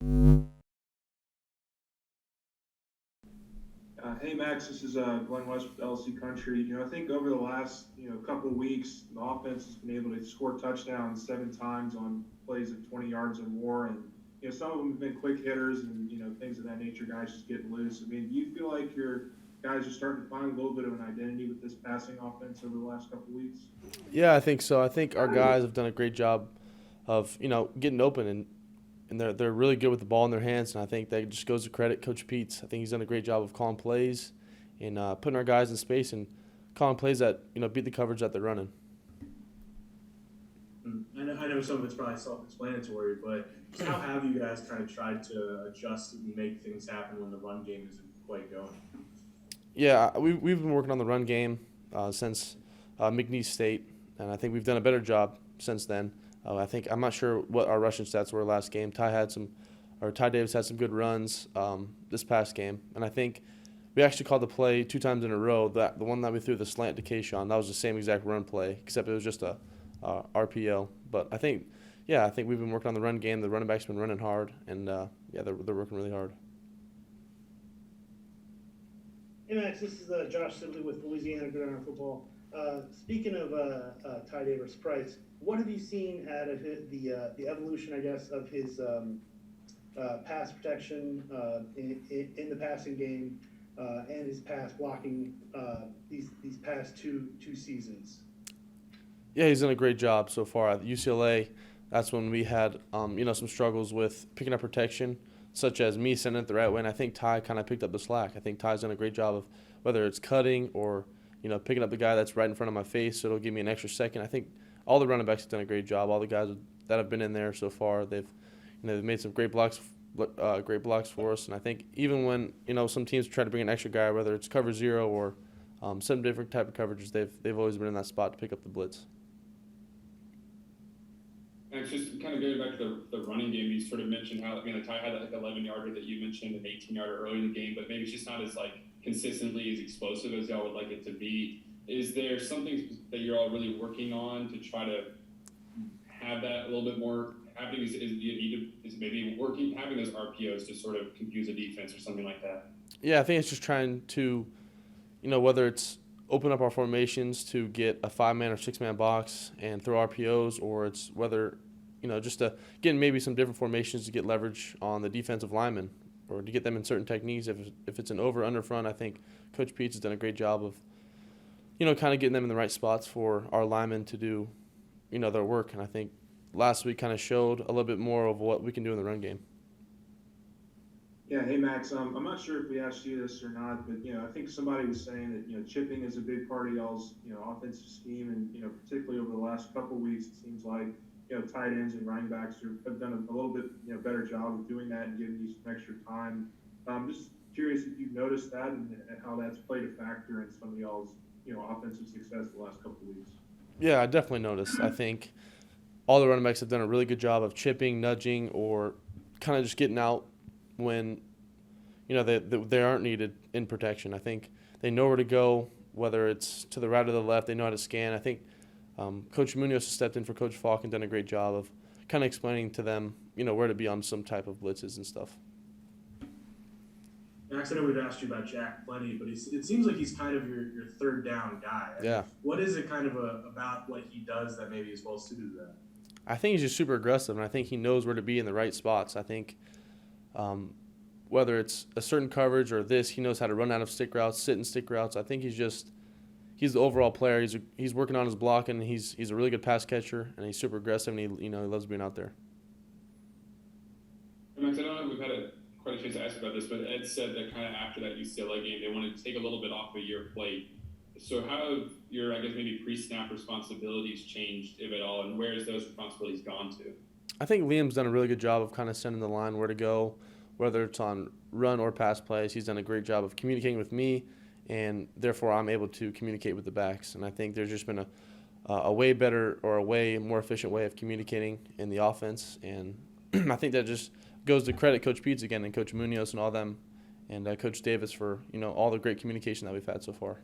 Hey Max, this is Glenn West with LSU Country. I think over the last couple of weeks, the offense has been able to score touchdowns 7 times on plays of 20 yards or more, and some of them have been quick hitters and things of that nature. Guys just getting loose. I mean, do you feel like your guys are starting to find a little bit of an identity with this passing offense over the last couple of weeks? Yeah, I think so. I think our guys have done a great job of getting open and they're really good with the ball in their hands. And I think that just goes to credit Coach Pete's. I think he's done a great job of calling plays and putting our guys in space and calling plays that beat the coverage that they're running. I know some of it's probably self-explanatory, but just how have you guys kind of tried to adjust and make things happen when the run game isn't quite going? Yeah, we've been working on the run game since McNeese State, and I think we've done a better job since then. I'm not sure what our rushing stats were last game. Ty Davis had some good runs this past game, and I think we actually called the play 2 times in a row. That the one that we threw the slant to Kayshawn, that was the same exact run play, except it was just a RPO. But I think we've been working on the run game. The running backs been running hard, and they're working really hard. Hey Max, this is Josh Sibley with Louisiana Gridiron Football. Speaking of Ty Davis Price, what have you seen out of the evolution, I guess, of his pass protection in the passing game and his pass blocking these past two seasons? Yeah, he's done a great job so far at UCLA. That's when we had some struggles with picking up protection, such as me sending it the right way, and I think Ty kind of picked up the slack. I think Ty's done a great job of whether it's cutting or picking up the guy that's right in front of my face, so it'll give me an extra second. I think all the running backs have done a great job. All the guys that have been in there so far, they've made some great blocks for us. And I think even when some teams try to bring an extra guy, whether it's cover zero or some different type of coverages, they've always been in that spot to pick up the blitz. And it's just kind of going back to the running game. You sort of mentioned how the Ty had that 11-yarder that you mentioned, an 18-yarder early in the game, but maybe it's just not as consistently as explosive as y'all would like it to be. Is there something that you're all really working on to try to have that a little bit more happening? Is it maybe working having those RPOs to sort of confuse a defense or something like that? Yeah, I think it's just trying to, whether it's open up our formations to get a 5-man or 6-man box and throw RPOs, or it's whether just to get in maybe some different formations to get leverage on the defensive linemen or to get them in certain techniques. If it's an over under front, I think Coach Peets has done a great job of kind of getting them in the right spots for our linemen to do their work. And I think last week kind of showed a little bit more of what we can do in the run game. Yeah, hey Max, I'm not sure if we asked you this or not, but I think somebody was saying that chipping is a big part of y'all's offensive scheme, and particularly over the last couple of weeks, it seems like tight ends and running backs have done a little bit better job of doing that and giving you some extra time. I'm just curious if you've noticed that and how that's played a factor in some of y'all's offensive success the last couple of weeks. Yeah, I definitely noticed. I think all the running backs have done a really good job of chipping, nudging, or kind of just getting out when they aren't needed in protection. I think they know where to go, whether it's to the right or the left. They know how to scan. I think Coach Munoz has stepped in for Coach Falk and done a great job of kind of explaining to them, where to be on some type of blitzes and stuff. Max, I know we've asked you about Jack plenty, but it seems like he's kind of your third down guy. Yeah. What is it kind of about what he does that maybe is well suited to that? I think he's just super aggressive, and I think he knows where to be in the right spots. I think whether it's a certain coverage or this, he knows how to run out of stick routes, sit in stick routes. I think he's the overall player. He's working on his blocking. He's a really good pass catcher, and he's super aggressive, and he loves being out there. Max, I don't know if we've had quite a chance to ask about this, but Ed said that kind of after that UCLA game, they wanted to take a little bit off of your plate. So how have your, maybe pre-snap responsibilities changed, if at all, and where has those responsibilities gone to? I think Liam's done a really good job of kind of sending the line where to go, whether it's on run or pass plays. He's done a great job of communicating with me, and therefore I'm able to communicate with the backs. And I think there's just been a way better or a way more efficient way of communicating in the offense. And I think that just goes to credit Coach Peets again and Coach Munoz and all them and Coach Davis for all the great communication that we've had so far.